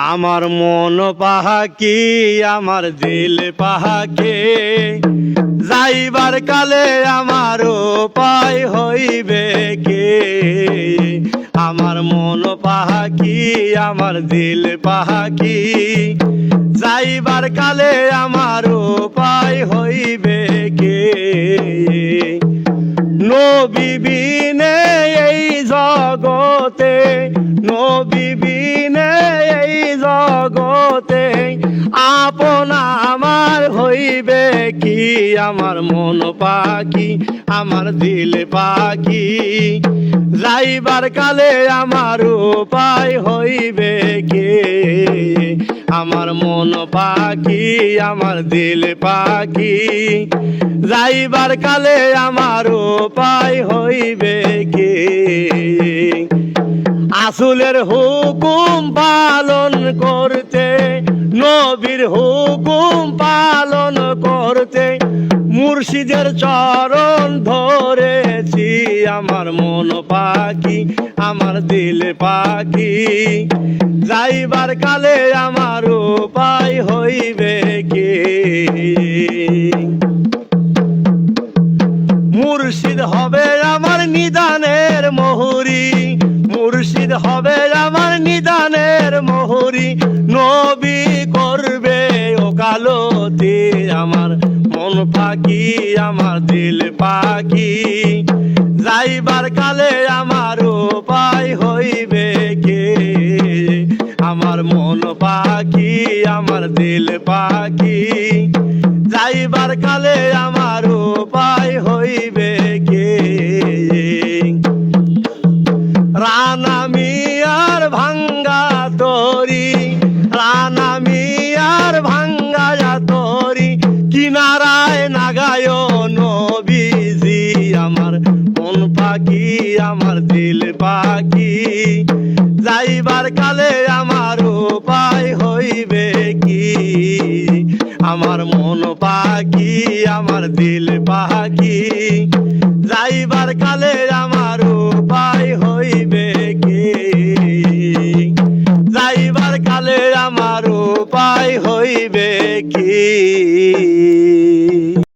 আমার মন পাহাকি আমার দিল পাহাকে যাইবার কালে আমার উপায় হইবে কে। আমার মন পাহাকি আমার দিল পাহাকি যাইবার কালে আমার উপায় হইবে কে। নবী বিনে এই জগতে নবী বিনে এই জগতে আপন আমার হইবে কি। আমার মন পাখি আমার দিল পাখি যাইবার কালে আমার উপায় হইবে কে। আমার মন পাখি আমার দিল পাখি যাইবার কালে আমার উপায় হইবে কে। আসলের হুকুম পালন করতে নবীর হুকুম পালন করতে মুর্শিদের চরণ ধরেছি। আমার মন পাখি আমার দিল পাখি যাইবার কালে আমার উপায় হইবে কে। মুর্শিদ হবে আমার নিদানের মোহরি মুর্শিদ হবে আমার নিদানের মোহরি নবী করবে ওকালতি। আমার মন পাখি আমার দিল পাখি যাইবার কালে আমার উপায় হইবে কে। আমার মন পাখি আমার দিল পাখি যাইবার কালে আমার উপায় হইবে কে। রানা মিয়ার ভাঙ্গা তরি রানা মিয়ার ভাঙ্গা তরি কিনারায় নাগায় নবীজি। আমার মন পাখি আমার দিল পাখি যাইবার কালে আমার উপায় হইবে কি। আমার মন পাখি আমার দিল পাখি যাইবার কালে